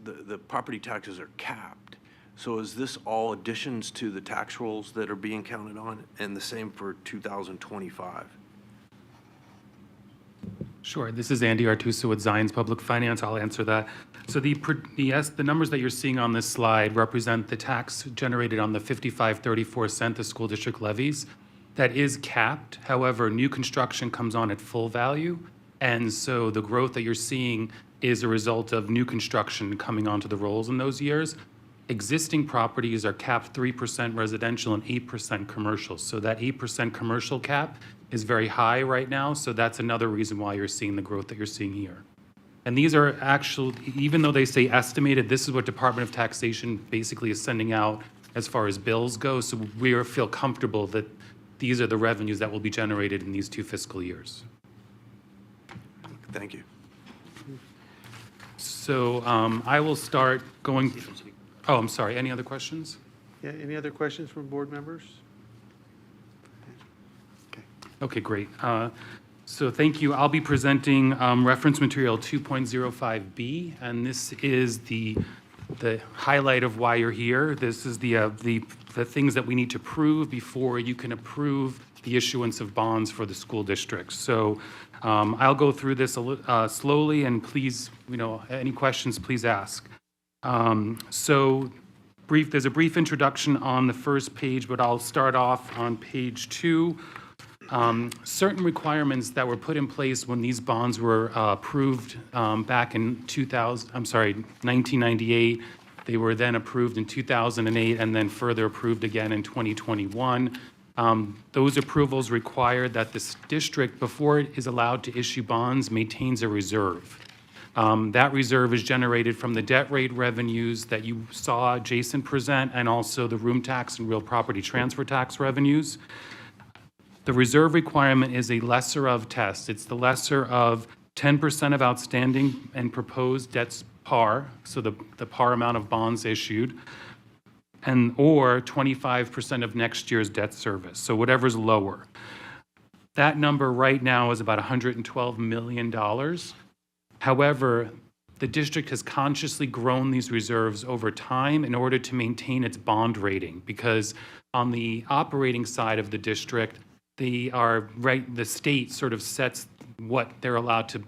the property taxes are capped. So is this all additions to the tax rolls that are being counted on, and the same for 2025? Sure. This is Andy Artuso with Zions Public Finance. I'll answer that. So the numbers that you're seeing on this slide represent the tax generated on the 55.34 cent the school district levies. That is capped. However, new construction comes on at full value. And so the growth that you're seeing is a result of new construction coming onto the rolls in those years. Existing properties are capped 3% residential and 8% commercial. So that 8% commercial cap is very high right now. So that's another reason why you're seeing the growth that you're seeing here. And these are actual, even though they say estimated, this is what Department of Taxation basically is sending out as far as bills go. So we feel comfortable that these are the revenues that will be generated in these 2 fiscal years. Thank you. So I will start going. Oh, I'm sorry. Any other questions? Yeah, any other questions from board members? Okay. Okay, great. So thank you. I'll be presenting reference material 2.05B, and this is the highlight of why you're here. This is the things that we need to prove before you can approve the issuance of bonds for the school district. So I'll go through this slowly, and please, any questions, please ask. So there's a brief introduction on the first page, but I'll start off on page 2. Certain requirements that were put in place when these bonds were approved back in 1998. They were then approved in 2008 and then further approved again in 2021. Those approvals require that this district, before it is allowed to issue bonds, maintains a reserve. That reserve is generated from the debt rate revenues that you saw Jason present, and also the room tax and real property transfer tax revenues. The reserve requirement is a lesser of test. It's the lesser of 10% of outstanding and proposed debts par, so the par amount of bonds issued, or 25% of next year's debt service, so whatever's lower. That number right now is about $112 million. However, the district has consciously grown these reserves over time in order to maintain its bond rating, because on the operating side of the district, the state sort of sets what they're allowed to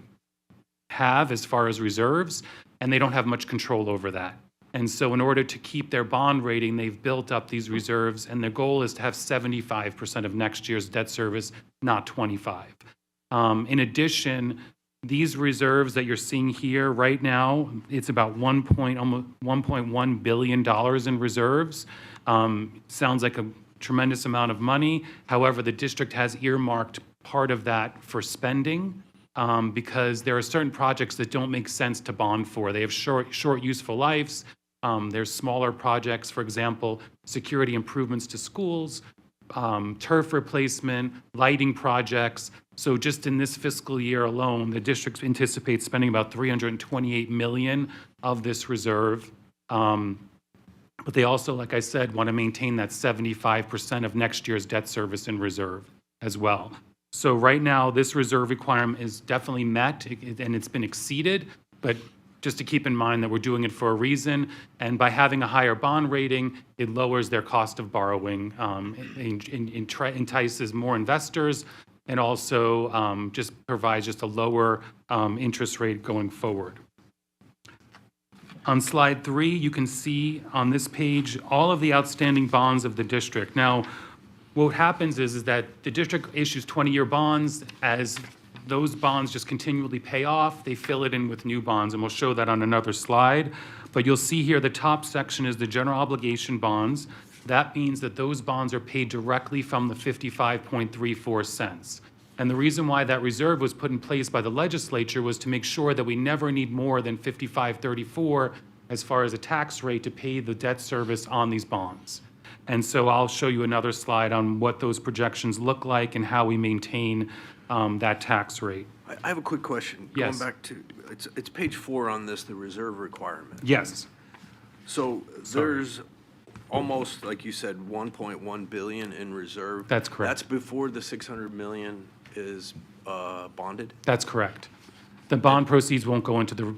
have as far as reserves, and they don't have much control over that. And so in order to keep their bond rating, they've built up these reserves, and their goal is to have 75% of next year's debt service, not 25. In addition, these reserves that you're seeing here right now, it's about almost $1.1 billion in reserves. Sounds like a tremendous amount of money. However, the district has earmarked part of that for spending because there are certain projects that don't make sense to bond for. They have short useful lives. There's smaller projects, for example, security improvements to schools, turf replacement, lighting projects. So just in this fiscal year alone, the district anticipates spending about $328 million of this reserve. But they also, like I said, want to maintain that 75% of next year's debt service in reserve as well. So right now, this reserve requirement is definitely met, and it's been exceeded, but just to keep in mind that we're doing it for a reason, and by having a higher bond rating, it lowers their cost of borrowing, entices more investors, and also just provides just a lower interest rate going forward. On slide 3, you can see on this page all of the outstanding bonds of the district. Now, what happens is that the district issues 20-year bonds. As those bonds just continually pay off, they fill it in with new bonds, and we'll show that on another slide. But you'll see here the top section is the general obligation bonds. That means that those bonds are paid directly from the 55.34 cents. And the reason why that reserve was put in place by the legislature was to make sure that we never need more than 55.34 as far as a tax rate to pay the debt service on these bonds. And so I'll show you another slide on what those projections look like and how we maintain that tax rate. I have a quick question. Yes. Going back to, it's page 4 on this, the reserve requirement. Yes. So there's almost, like you said, 1.1 billion in reserve. That's correct. That's before the 600 million is bonded? That's correct. The bond proceeds won't go into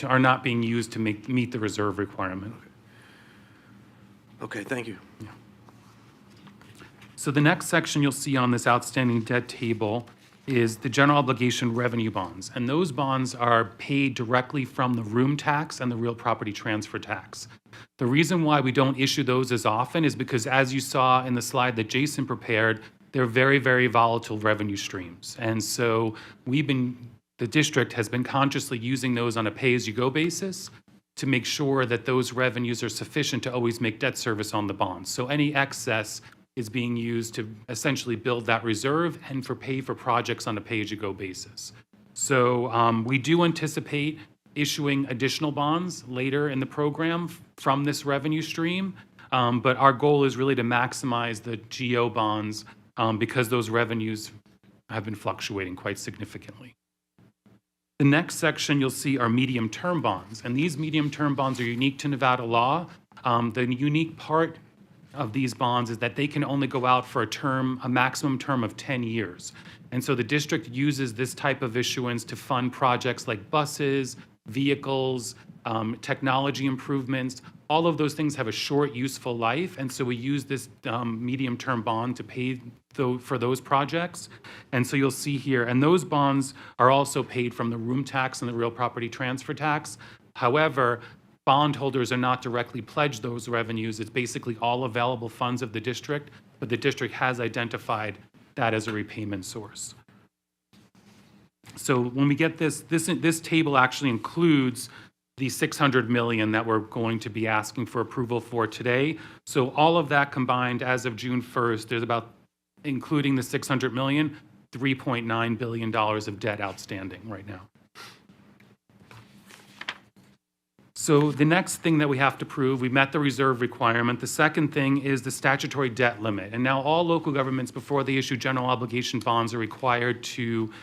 are not being used to meet the reserve requirement. Okay, thank you. So the next section you'll see on this outstanding debt table is the general obligation revenue bonds. And those bonds are paid directly from the room tax and the real property transfer tax. The reason why we don't issue those as often is because, as you saw in the slide that Jason prepared, they're very, very volatile revenue streams. And so the district has been consciously using those on a pay-as-you-go basis to make sure that those revenues are sufficient to always make debt service on the bonds. So any excess is being used to essentially build that reserve and pay for projects on a pay-as-you-go basis. So we do anticipate issuing additional bonds later in the program from this revenue stream, but our goal is really to maximize the GO bonds because those revenues have been fluctuating quite significantly. The next section you'll see are medium-term bonds, and these medium-term bonds are unique to Nevada law. The unique part of these bonds is that they can only go out for a maximum term of 10 years. And so the district uses this type of issuance to fund projects like buses, vehicles, technology improvements. All of those things have a short useful life, and so we use this medium-term bond to pay for those projects. And so you'll see here, and those bonds are also paid from the room tax and the real property transfer tax. However, bondholders are not directly pledged those revenues. It's basically all available funds of the district, but the district has identified that as a repayment source. So when we get this table actually includes the $600 million that we're going to be asking for approval for today. So all of that combined as of June 1st, there's about, including the $600 million, $3.9 billion of debt outstanding right now. So the next thing that we have to prove, we met the reserve requirement. The second thing is the statutory debt limit. And now all local governments, before they issue general obligation bonds, are required to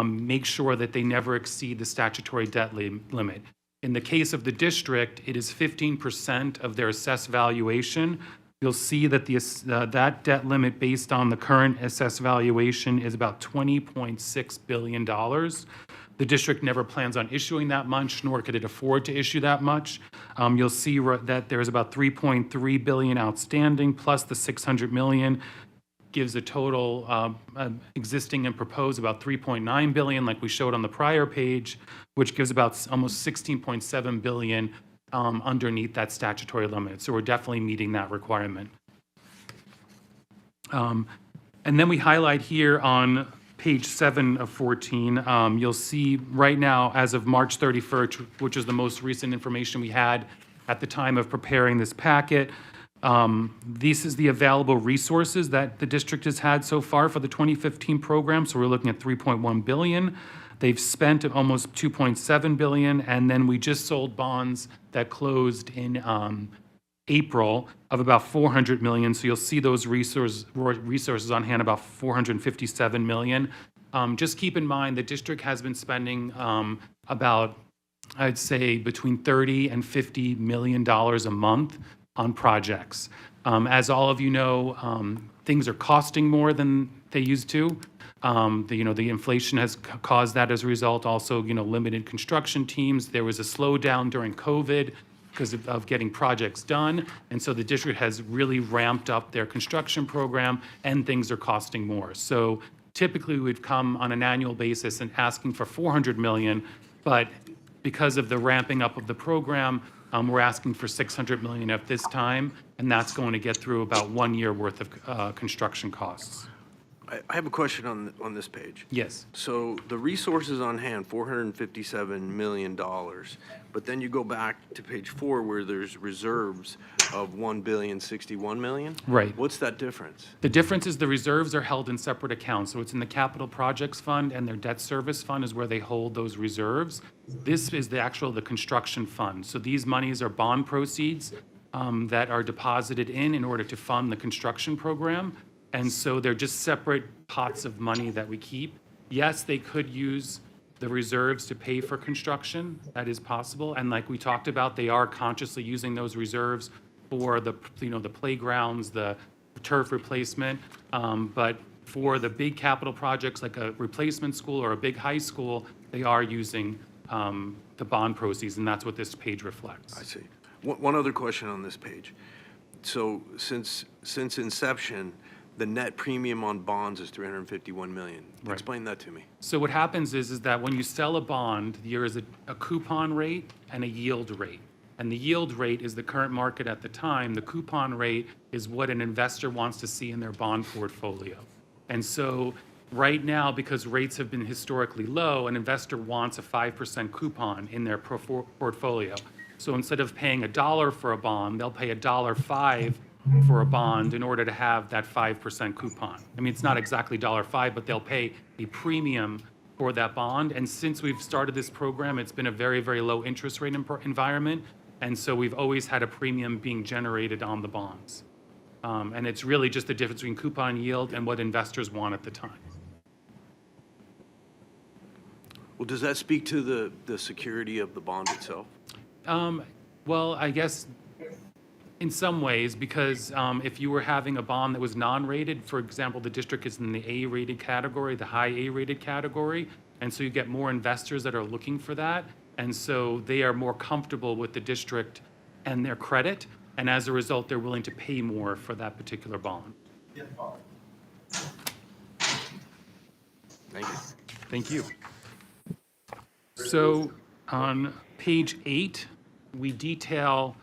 make sure that they never exceed the statutory debt limit. In the case of the district, it is 15% of their assessed valuation. You'll see that that debt limit based on the current assessed valuation is about $20.6 billion. The district never plans on issuing that much, nor could it afford to issue that much. You'll see that there's about $3.3 billion outstanding, plus the $600 million gives a total existing and proposed about $3.9 billion, like we showed on the prior page, which gives about almost $16.7 billion underneath that statutory limit. So we're definitely meeting that requirement. And then we highlight here on page 7 of 14, you'll see right now, as of March 31st, which is the most recent information we had at the time of preparing this packet, this is the available resources that the district has had so far for the 2015 program. So we're looking at $3.1 billion. They've spent almost $2.7 billion, and then we just sold bonds that closed in April of about $400 million. So you'll see those resources on hand, about $457 million. Just keep in mind the district has been spending about, I'd say, between $30 and $50 million a month on projects. As all of you know, things are costing more than they used to. The inflation has caused that as a result. Also, limited construction teams. There was a slowdown during COVID because of getting projects done. And so the district has really ramped up their construction program, and things are costing more. So typically we've come on an annual basis and asking for $400 million, but because of the ramping up of the program, we're asking for $600 million at this time, and that's going to get through about 1 year worth of construction costs. I have a question on this page. Yes. So the resources on hand, $457 million, but then you go back to page 4 where there's reserves of $1.061 billion. Right. What's that difference? The difference is the reserves are held in separate accounts. So it's in the capital projects fund, and their debt service fund is where they hold those reserves. This is the construction fund. So these monies are bond proceeds that are deposited in order to fund the construction program. And so they're just separate pots of money that we keep. Yes, they could use the reserves to pay for construction. That is possible. And like we talked about, they are consciously using those reserves for the playgrounds, the turf replacement. But for the big capital projects like a replacement school or a big high school, they are using the bond proceeds, and that's what this page reflects. I see. One other question on this page. So since inception, the net premium on bonds is 351 million. Right. Explain that to me. So what happens is that when you sell a bond, there is a coupon rate and a yield rate. And the yield rate is the current market at the time. The coupon rate is what an investor wants to see in their bond portfolio. And so right now, because rates have been historically low, an investor wants a 5% coupon in their portfolio. So instead of paying $1 for a bond, they'll pay $1.05 for a bond in order to have that 5% coupon. I mean, it's not exactly $1.05, but they'll pay a premium for that bond. And since we've started this program, it's been a very, very low interest rate environment. And so we've always had a premium being generated on the bonds. And it's really just the difference between coupon yield and what investors want at the time. Well, does that speak to the security of the bond itself? Well, I guess in some ways, because if you were having a bond that was non-rated, for example, the district is in the A-rated category, the high A-rated category, and so you get more investors that are looking for that, and so they are more comfortable with the district and their credit, and as a result, they're willing to pay more for that particular bond. Thank you. Thank you. So on page 8, we detail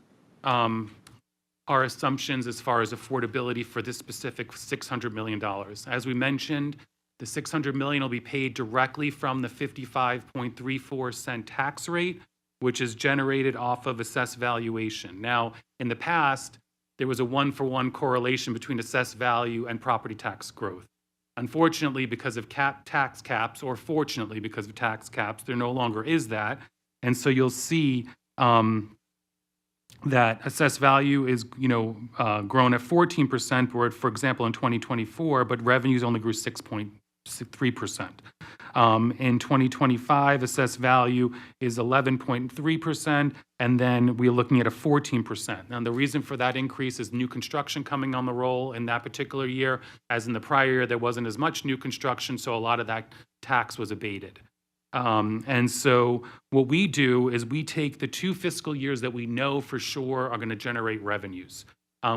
our assumptions as far as affordability for this specific $600 million. As we mentioned, the $600 million will be paid directly from the 55.34 cent tax rate, which is generated off of assessed valuation. Now, in the past, there was a one-for-one correlation between assessed value and property tax growth. Unfortunately, because of tax caps, or fortunately because of tax caps, there no longer is that. And so you'll see that assessed value is, grown at 14%, where, for example, in 2024, but revenues only grew 6.3%. In 2025, assessed value is 11.3%, and then we're looking at a 14%. And the reason for that increase is new construction coming on the roll in that particular year. As in the prior year, there wasn't as much new construction, so a lot of that tax was abated. And so what we do is we take the 2 fiscal years that we know for sure are going to generate revenues.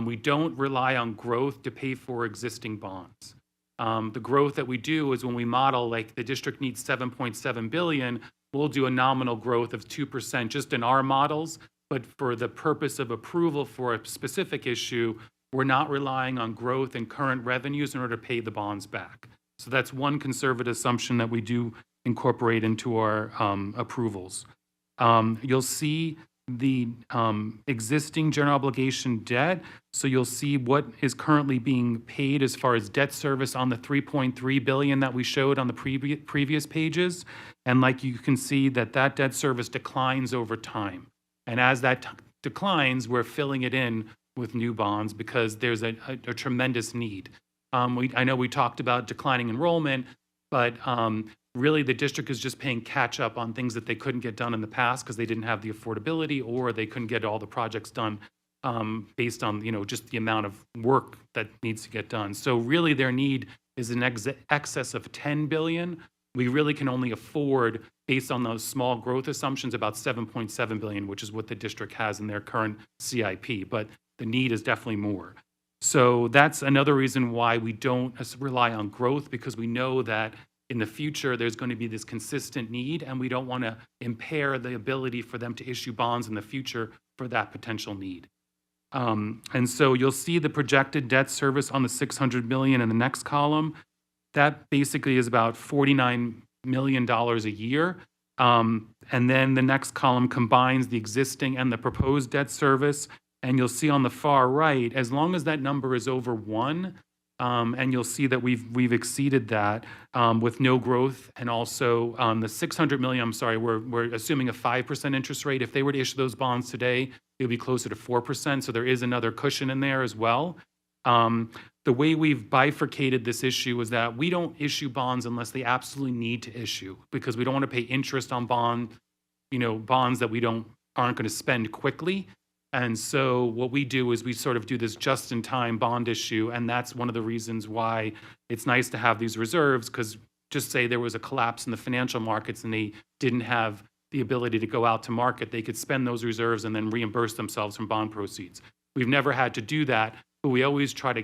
We don't rely on growth to pay for existing bonds. The growth that we do is when we model, like the district needs $7.7 billion, we'll do a nominal growth of 2% just in our models. But for the purpose of approval for a specific issue, we're not relying on growth in current revenues in order to pay the bonds back. So that's one conservative assumption that we do incorporate into our approvals. You'll see the existing general obligation debt. So you'll see what is currently being paid as far as debt service on the $3.3 billion that we showed on the previous pages. And like you can see that debt service declines over time. And as that declines, we're filling it in with new bonds because there's a tremendous need. I know we talked about declining enrollment, but really the district is just paying catch up on things that they couldn't get done in the past because they didn't have the affordability, or they couldn't get all the projects done based on just the amount of work that needs to get done. So really their need is in excess of $10 billion. We really can only afford, based on those small growth assumptions, about $7.7 billion, which is what the district has in their current CIP. But the need is definitely more. So that's another reason why we don't rely on growth, because we know that in the future there's going to be this consistent need, and we don't want to impair the ability for them to issue bonds in the future for that potential need. And so you'll see the projected debt service on the $600 million in the next column. That basically is about $49 million a year. And then the next column combines the existing and the proposed debt service. And you'll see on the far right, as long as that number is over 1, and you'll see that we've exceeded that with no growth, and also the $600 million, I'm sorry, we're assuming a 5% interest rate. If they were to issue those bonds today, it would be closer to 4%, so there is another cushion in there as well. The way we've bifurcated this issue is that we don't issue bonds unless they absolutely need to issue, because we don't want to pay interest on bonds that we aren't going to spend quickly. And so what we do is we sort of do this just-in-time bond issue, and that's one of the reasons why it's nice to have these reserves, because just say there was a collapse in the financial markets and they didn't have the ability to go out to market, they could spend those reserves and then reimburse themselves from bond proceeds. We've never had to do that, but we always try to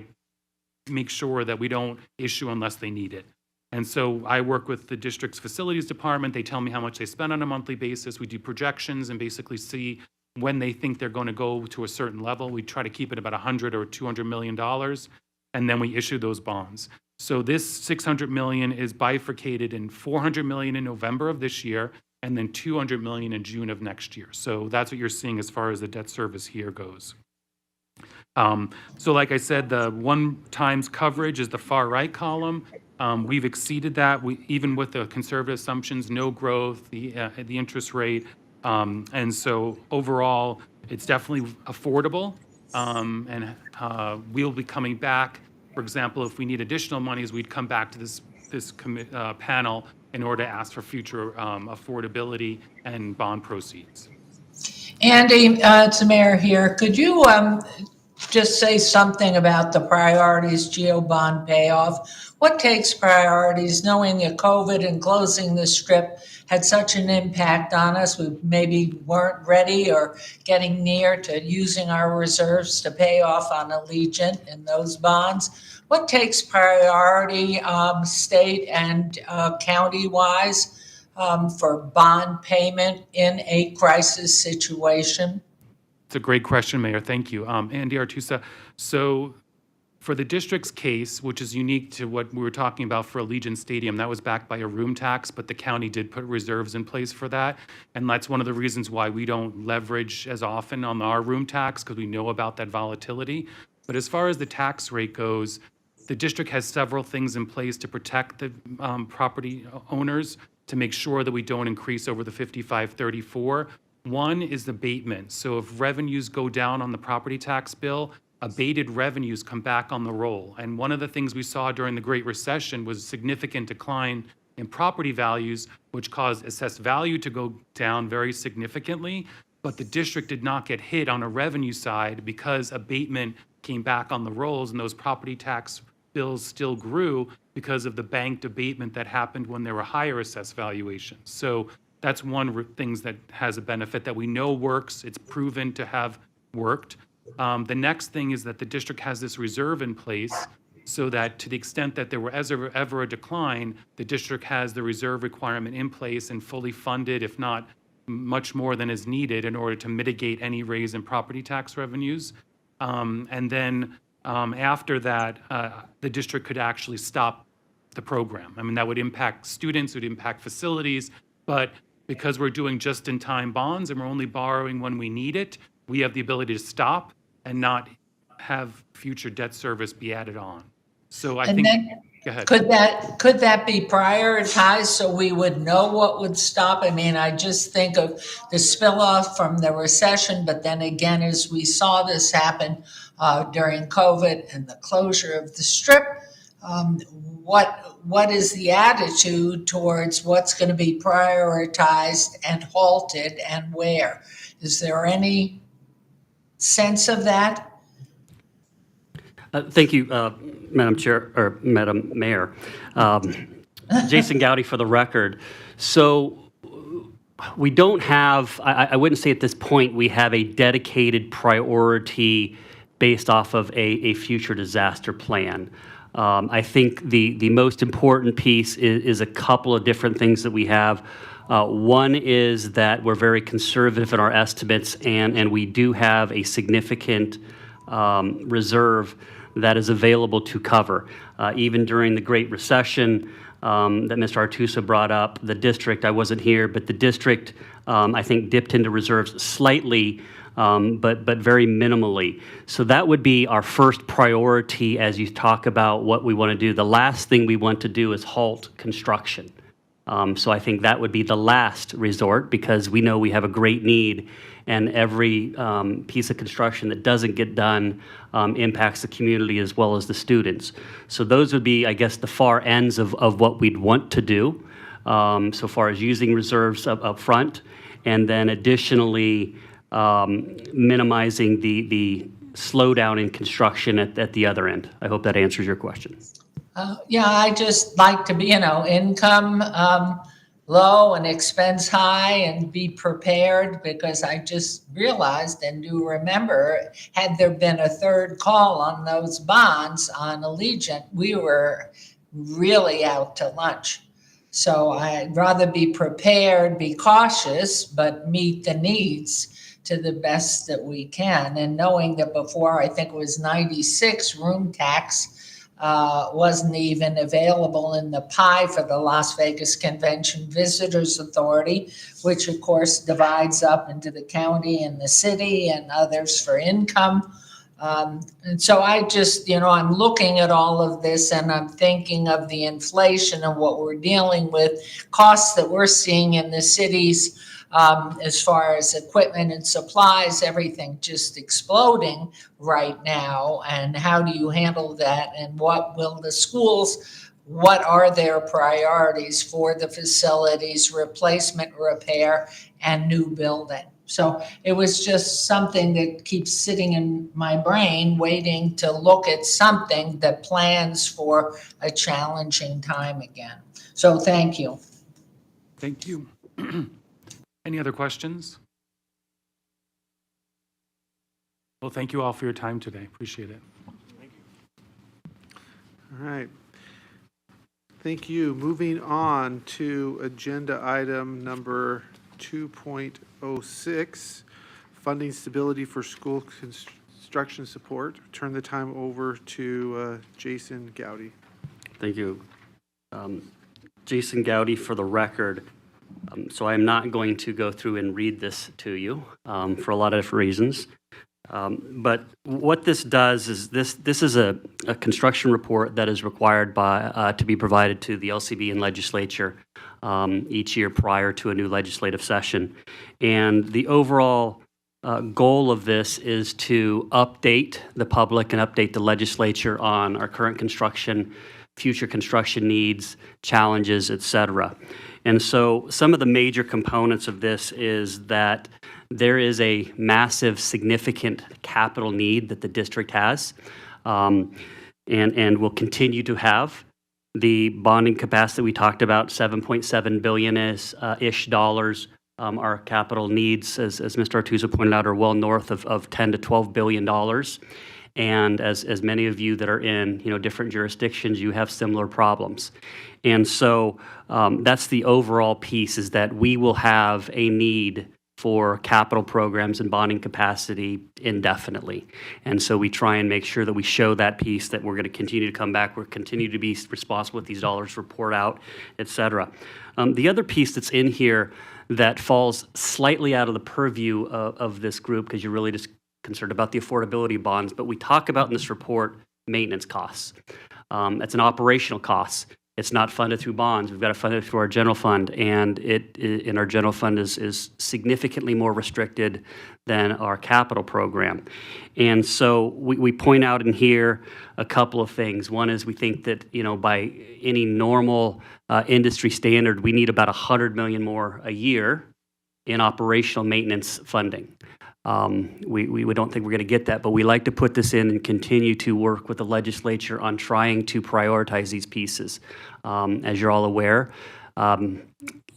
make sure that we don't issue unless they need it. And so I work with the district's facilities department. They tell me how much they spend on a monthly basis. We do projections and basically see when they think they're going to go to a certain level. We try to keep it about $100 or $200 million, and then we issue those bonds. So this $600 million is bifurcated in $400 million in November of this year, and then $200 million in June of next year. So that's what you're seeing as far as the debt service here goes. So like I said, the 1 times coverage is the far right column. We've exceeded that. Even with the conservative assumptions, no growth, the interest rate. And so overall, it's definitely affordable. And we'll be coming back. For example, if we need additional monies, we'd come back to this panel in order to ask for future affordability and bond proceeds. Andy, it's the mayor here. Could you just say something about the priorities, GO bond payoff? What takes priorities, knowing that COVID and closing the strip had such an impact on us? We maybe weren't ready or getting near to using our reserves to pay off on Allegiant and those bonds. What takes priority, state and county-wise, for bond payment in a crisis situation? It's a great question, Mayor. Thank you. Andy Artusa. So for the district's case, which is unique to what we were talking about for Allegiant Stadium, that was backed by a room tax, but the county did put reserves in place for that. And that's one of the reasons why we don't leverage as often on our room tax, because we know about that volatility. But as far as the tax rate goes, the district has several things in place to protect the property owners to make sure that we don't increase over the 5534. One is abatement. So if revenues go down on the property tax bill, abated revenues come back on the roll. And one of the things we saw during the Great Recession was significant decline in property values, which caused assessed value to go down very significantly. But the district did not get hit on a revenue side because abatement came back on the rolls, and those property tax bills still grew because of the banked abatement that happened when there were higher assessed valuations. So that's one of the things that has a benefit that we know works. It's proven to have worked. The next thing is that the district has this reserve in place so that to the extent that there were ever a decline, the district has the reserve requirement in place and fully funded, if not much more than is needed, in order to mitigate any raise in property tax revenues. And then after that, the district could actually stop the program. I mean, that would impact students, it would impact facilities, but because we're doing just-in-time bonds and we're only borrowing when we need it, we have the ability to stop and not have future debt service be added on. So I think, go ahead. Could that be prioritized so we would know what would stop? I mean, I just think of the spill-off from the recession, but then again, as we saw this happen during COVID and the closure of the strip, what is the attitude towards what's going to be prioritized and halted and where? Is there any sense of that? Thank you, Madam Chair, or Madam Mayor. Jason Gowdy for the record. So we don't have, I wouldn't say at this point we have a dedicated priority based off of a future disaster plan. I think the most important piece is a couple of different things that we have. One is that we're very conservative in our estimates, and we do have a significant reserve that is available to cover. Even during the Great Recession that Mr. Artusa brought up, the district, I wasn't here, but the district, I think, dipped into reserves slightly, but very minimally. So that would be our first priority as you talk about what we want to do. The last thing we want to do is halt construction. So I think that would be the last resort because we know we have a great need, and every piece of construction that doesn't get done impacts the community as well as the students. So those would be, I guess, the far ends of what we'd want to do so far as using reserves up front, and then additionally minimizing the slowdown in construction at the other end. I hope that answers your question. Yeah, I just like to be, income low and expense high and be prepared, because I just realized and do remember, had there been a third call on those bonds on Allegiant, we were really out to lunch. So I'd rather be prepared, be cautious, but meet the needs to the best that we can. And knowing that before, I think it was 96, room tax wasn't even available in the pie for the Las Vegas Convention Visitors Authority, which of course divides up into the county and the city and others for income. And so I just, I'm looking at all of this and I'm thinking of the inflation and what we're dealing with, costs that we're seeing in the cities, as far as equipment and supplies, everything just exploding right now. And how do you handle that? And what will the schools, what are their priorities for the facilities, replacement, repair, and new building? So it was just something that keeps sitting in my brain, waiting to look at something that plans for a challenging time again. So thank you. Thank you. Any other questions? Well, thank you all for your time today. Appreciate it. All right. Thank you. Moving on to agenda item number 2.06, funding stability for school construction support. Turn the time over to Jason Gowdy. Thank you. Jason Gowdy for the record. So I'm not going to go through and read this to you for a lot of different reasons. But what this does is this is a construction report that is required by to be provided to the LCB and legislature each year prior to a new legislative session. And the overall goal of this is to update the public and update the legislature on our current construction, future construction needs, challenges, et cetera. And so some of the major components of this is that there is a massive, significant capital need that the district has and will continue to have. The bonding capacity we talked about, $7.7 billion-ish dollars. Our capital needs, as Mr. Artuso pointed out, are well north of $10 to $12 billion. And as many of you that are in different jurisdictions, you have similar problems. And so that's the overall piece, is that we will have a need for capital programs and bonding capacity indefinitely. And so we try and make sure that we show that piece, that we're going to continue to come back, we're continue to be responsible with these dollars, report out, et cetera. The other piece that's in here that falls slightly out of the purview of this group, because you're really just concerned about the affordability bonds, but we talk about in this report maintenance costs. It's an operational cost. It's not funded through bonds. We've got to fund it through our general fund, and in our general fund is significantly more restricted than our capital program. And so we point out in here a couple of things. One is we think that by any normal industry standard, we need about $100 million more a year in operational maintenance funding. We don't think we're going to get that, but we like to put this in and continue to work with the legislature on trying to prioritize these pieces. As you're all aware,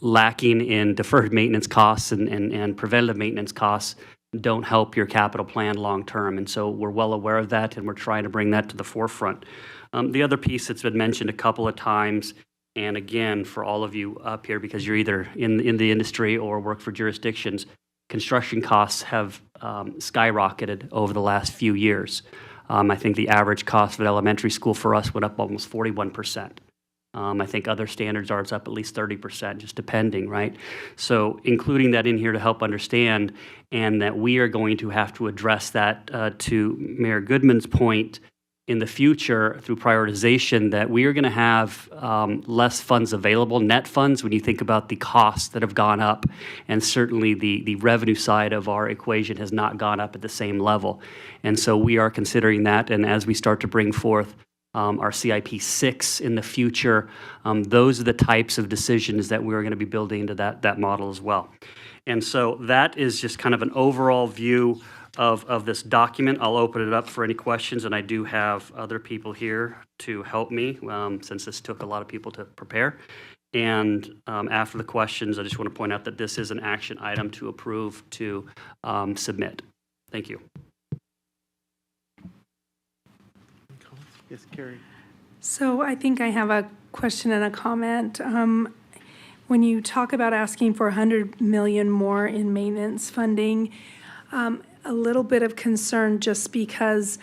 lacking in deferred maintenance costs and preventative maintenance costs don't help your capital plan long term. And so we're well aware of that, and we're trying to bring that to the forefront. The other piece that's been mentioned a couple of times, and again, for all of you up here, because you're either in the industry or work for jurisdictions, construction costs have skyrocketed over the last few years. I think the average cost of an elementary school for us went up almost 41%. I think other standards are it's up at least 30%, just depending, right? So including that in here to help understand, and that we are going to have to address that to Mayor Goodman's point in the future through prioritization, that we are going to have less funds available, net funds, when you think about the costs that have gone up. And certainly the revenue side of our equation has not gone up at the same level. And so we are considering that. And as we start to bring forth our CIP 6 in the future, those are the types of decisions that we're going to be building into that model as well. And so that is just kind of an overall view of this document. I'll open it up for any questions, and I do have other people here to help me, since this took a lot of people to prepare. And after the questions, I just want to point out that this is an action item to approve to submit. Thank you. Yes, Carrie. So I think I have a question and a comment. When you talk about asking for 100 million more in maintenance funding, a little bit of concern just because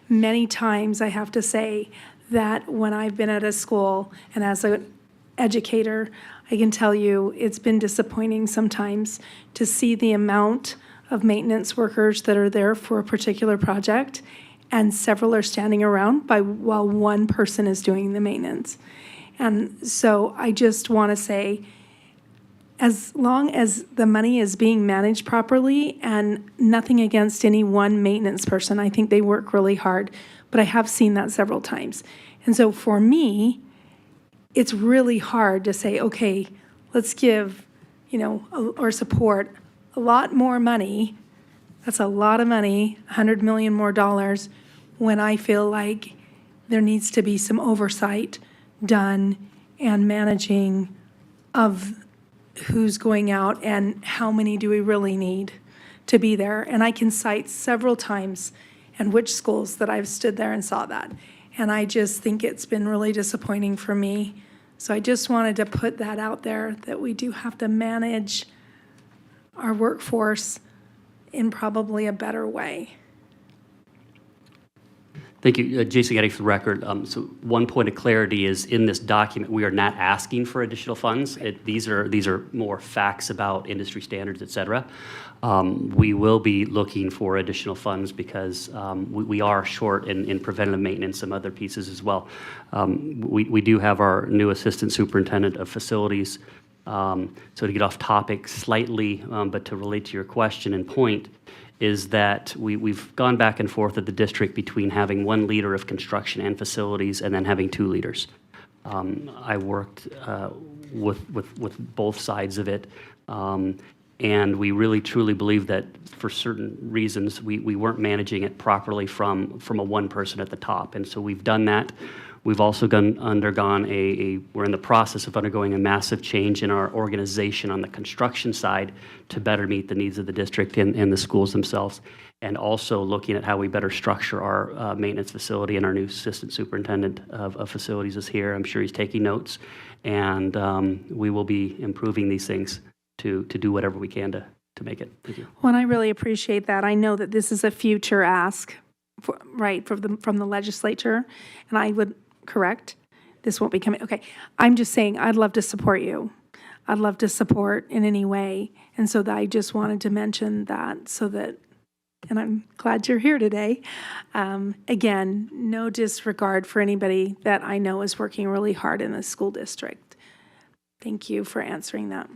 many times I have to say that when I've been at a school and as an educator, I can tell you it's been disappointing sometimes to see the amount of maintenance workers that are there for a particular project, and several are standing around while one person is doing the maintenance. And so I just want to say, as long as the money is being managed properly, and nothing against any one maintenance person, I think they work really hard, but I have seen that several times. And so for me, it's really hard to say, okay, let's give, or support a lot more money. That's a lot of money, 100 million more dollars, when I feel like there needs to be some oversight done and managing of who's going out and how many do we really need to be there. And I can cite several times and which schools that I've stood there and saw that. And I just think it's been really disappointing for me. So I just wanted to put that out there, that we do have to manage our workforce in probably a better way. Thank you, Jason Getty, for the record. So one point of clarity is in this document, we are not asking for additional funds. These are more facts about industry standards, et cetera. We will be looking for additional funds because we are short in preventative maintenance, some other pieces as well. We do have our new assistant superintendent of facilities. So to get off topic slightly, but to relate to your question and point, is that we've gone back and forth at the district between having one leader of construction and facilities and then having two leaders. I worked with both sides of it, and we really truly believe that for certain reasons we weren't managing it properly from a one person at the top, and so we've done that. We've also undergone we're in the process of undergoing a massive change in our organization on the construction side to better meet the needs of the district and the schools themselves, and also looking at how we better structure our maintenance facility. And our new assistant superintendent of facilities is here. I'm sure he's taking notes, and we will be improving these things to do whatever we can to make it. Thank you. Well, and I really appreciate that. I know that this is a future ask, from the legislature, and I would, correct? This won't be coming, okay. I'm just saying, I'd love to support you. I'd love to support in any way. And so that I just wanted to mention that so that, and I'm glad you're here today. Again, no disregard for anybody that I know is working really hard in the school district. Thank you for answering that.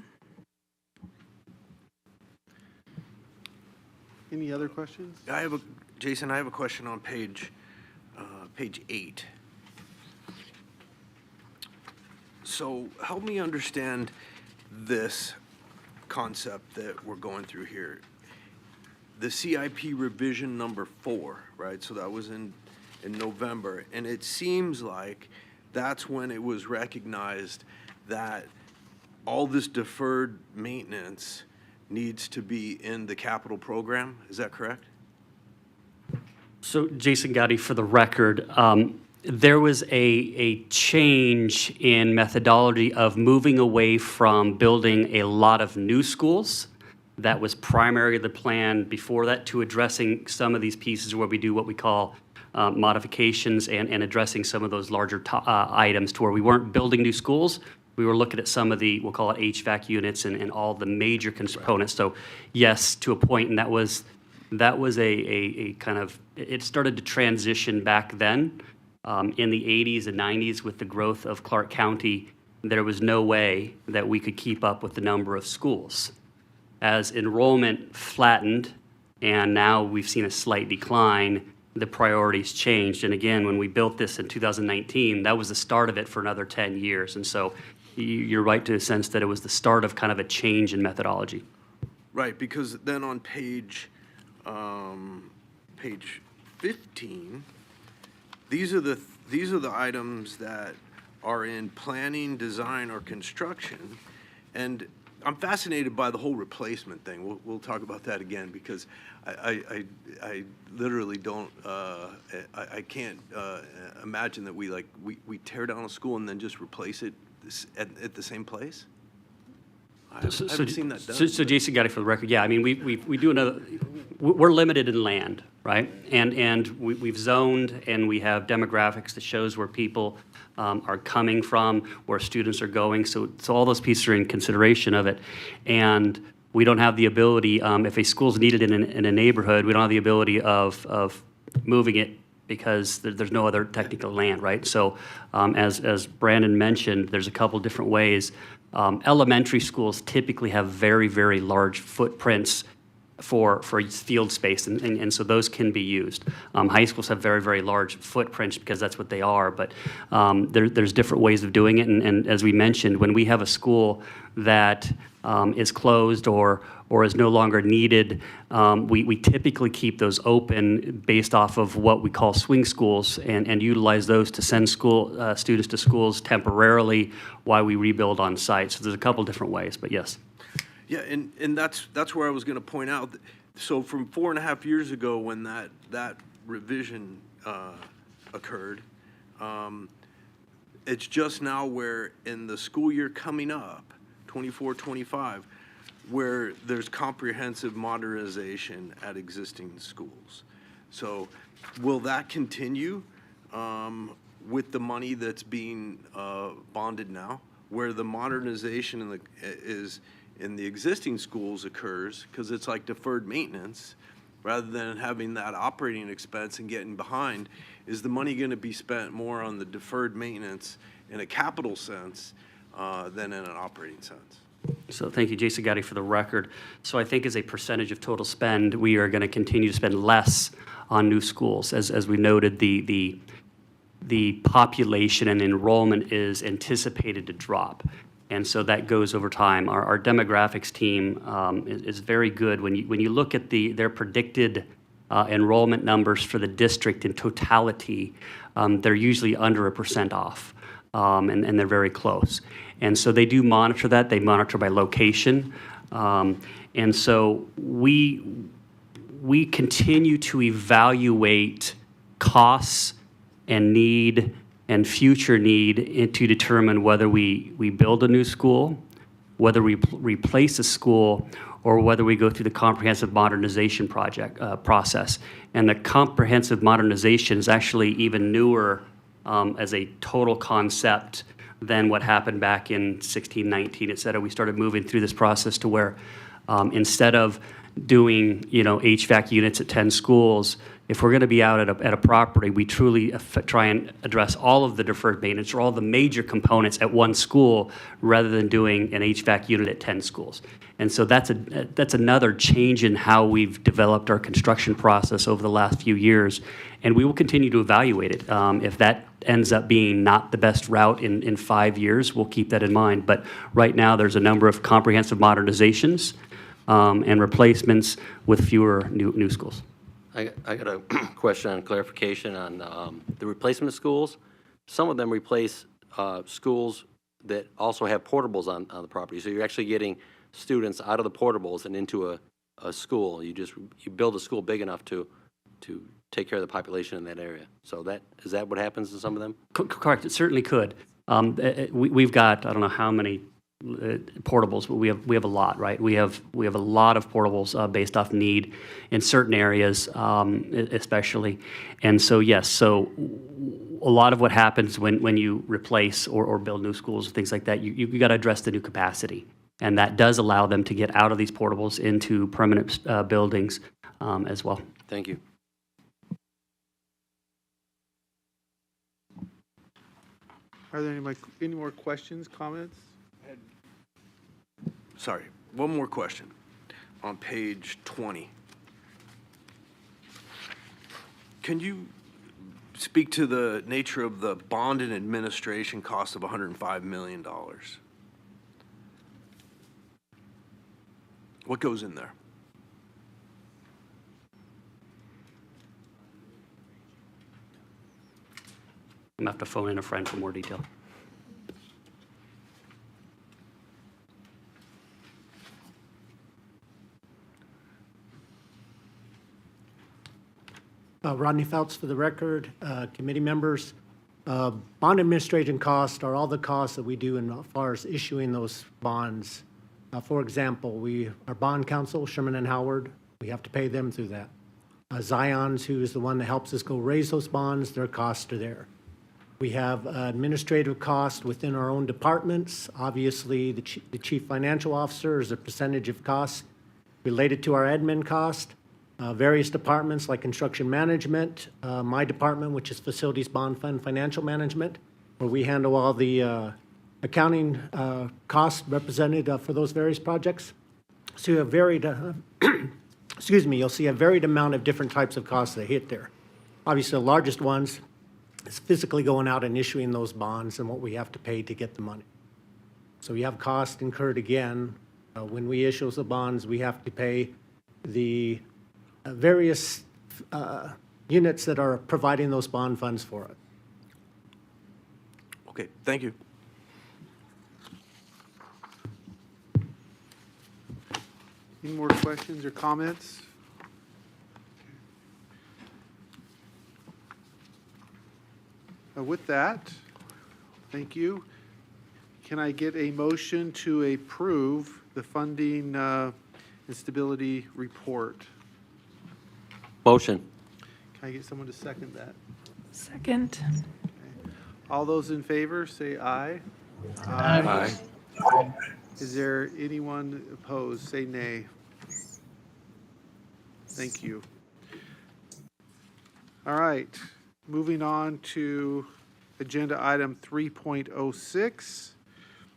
Any other questions? Jason, I have a question on page 8. So help me understand this concept that we're going through here. The CIP revision number 4, right? So that was in November, and it seems like that's when it was recognized that all this deferred maintenance needs to be in the capital program. Is that correct? So Jason Gotti, for the record, there was a change in methodology of moving away from building a lot of new schools. That was primarily the plan before that, to addressing some of these pieces where we do what we call modifications and addressing some of those larger items, to where we weren't building new schools. We were looking at some of the, we'll call it HVAC units and all the major components. So yes, to a point, and that was a kind of, it started to transition back then. In the 80s and 90s, with the growth of Clark County, there was no way that we could keep up with the number of schools. As enrollment flattened, and now we've seen a slight decline, the priorities changed. And again, when we built this in 2019, that was the start of it for another 10 years. And so you're right to sense that it was the start of kind of a change in methodology. Right, because then on page page 15, these are the items that are in planning, design, or construction. And I'm fascinated by the whole replacement thing. We'll talk about that again, because I literally don't, I can't imagine that we tear down a school and then just replace it at the same place. I haven't seen that done. So Jason got it for the record. Yeah, I mean, we do another, we're limited in land, right? And we've zoned, and we have demographics that shows where people are coming from, where students are going. So all those pieces are in consideration of it. And we don't have the ability, if a school's needed in a neighborhood, we don't have the ability of moving it because there's no other technical land, right? So as Brandon mentioned, there's a couple different ways. Elementary schools typically have very, very large footprints for field space, and so those can be used. High schools have very, very large footprints because that's what they are, but there's different ways of doing it, and as we mentioned, when we have a school that is closed or is no longer needed, we typically keep those open based off of what we call swing schools and utilize those to send students to schools temporarily while we rebuild on site. So there's a couple different ways, but yes. Yeah, and that's where I was going to point out. So from 4.5 years ago, when that revision occurred, it's just now where in the school year coming up, 24-25, where there's comprehensive modernization at existing schools. So will that continue with the money that's being bonded now, where the modernization is in the existing schools occurs, because it's like deferred maintenance, rather than having that operating expense and getting behind? Is the money going to be spent more on the deferred maintenance in a capital sense than in an operating sense? So thank you, Jason Gotti, for the record. So I think as a percentage of total spend, we are going to continue to spend less on new schools. As we noted, the population and enrollment is anticipated to drop. And so that goes over time. Our demographics team is very good. When you look at their predicted enrollment numbers for the district in totality, they're usually under 1% off, and they're very close. And so they do monitor that. They monitor by location. And so we continue to evaluate costs and need and future need to determine whether we build a new school, whether we replace a school, or whether we go through the comprehensive modernization process. And the comprehensive modernization is actually even newer as a total concept than what happened back in 16, 19, et cetera. We started moving through this process to where instead of doing HVAC units at 10 schools, if we're going to be out at a property, we truly try and address all of the deferred maintenance or all the major components at one school rather than doing an HVAC unit at 10 schools. And so that's another change in how we've developed our construction process over the last few years, and we will continue to evaluate it. If that ends up being not the best route in 5 years, we'll keep that in mind. But right now, there's a number of comprehensive modernizations and replacements with fewer new schools. I got a question on clarification on the replacement of schools. Some of them replace schools that also have portables on the property. So you're actually getting students out of the portables and into a school. You build a school big enough to take care of the population in that area. So is that what happens in some of them? Correct. It certainly could. We've got, I don't know how many portables, but we have a lot, right? We have a lot of portables based off need in certain areas, especially. And so yes, so a lot of what happens when you replace or build new schools and things like that, you got to address the new capacity, and that does allow them to get out of these portables into permanent buildings as well. Thank you. Are there any more questions, comments? Sorry, one more question. On page 20, can you speak to the nature of the bond and administration cost of $105 million? What goes in there? I'm going to have to phone in a friend for more detail. Rodney Fouts for the record, committee members. Bond administration costs are all the costs that we do in as far as issuing those bonds. For example, our bond counsel, Sherman and Howard, we have to pay them through that. Zions, who is the one that helps us go raise those bonds, their costs are there. We have administrative costs within our own departments. Obviously, the chief financial officer is a percentage of costs related to our admin cost. Various departments like construction management, my department, which is facilities bond fund financial management, where we handle all the accounting costs represented for those various projects. So you have varied, excuse me, you'll see a varied amount of different types of costs that hit there. Obviously, the largest ones is physically going out and issuing those bonds and what we have to pay to get the money. So we have costs incurred again. When we issue the bonds, we have to pay the various units that are providing those bond funds for us. Okay, thank you. Any more questions or comments? With that, thank you. Can I get a motion to approve the funding and stability report? Motion. Can I get someone to second that? Second. All those in favor, say aye. Aye. Is there anyone opposed? Say nay. Thank you. All right, moving on to agenda item 3.06,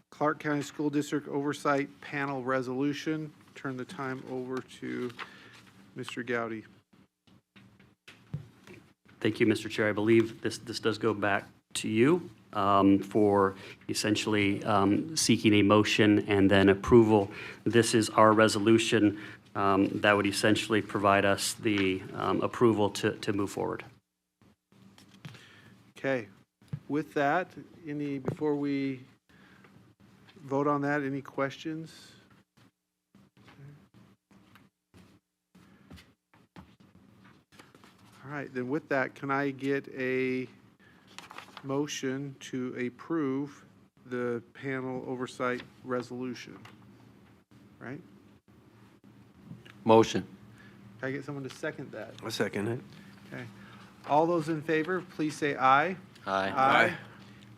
Clark County School District Oversight Panel Resolution. Turn the time over to Mr. Gowdy. Thank you, Mr. Chair. I believe this does go back to you for essentially seeking a motion and then approval. This is our resolution that would essentially provide us the approval to move forward. Okay, with that, before we vote on that, any questions? All right, then with that, can I get a motion to approve the panel oversight resolution? Right? Motion. Can I get someone to second that? A second it. Okay. All those in favor, please say aye. Aye.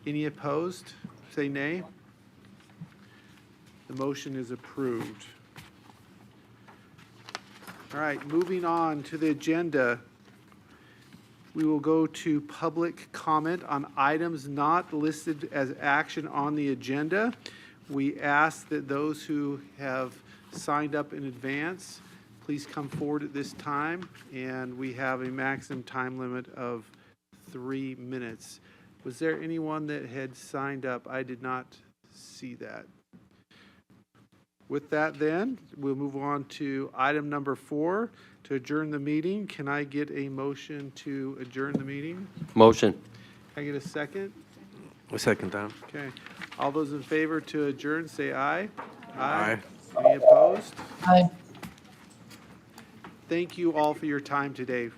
Any opposed? Say nay. The motion is approved. All right, moving on to the agenda. We will go to public comment on items not listed as action on the agenda. We ask that those who have signed up in advance, please come forward at this time, and we have a maximum time limit of 3 minutes. Was there anyone that had signed up? I did not see that. With that then, we'll move on to item number 4, to adjourn the meeting. Can I get a motion to adjourn the meeting? Motion. Can I get a second? A second time. Okay. All those in favor to adjourn, say aye. Aye. Any opposed? Aye. Thank you all for your time today.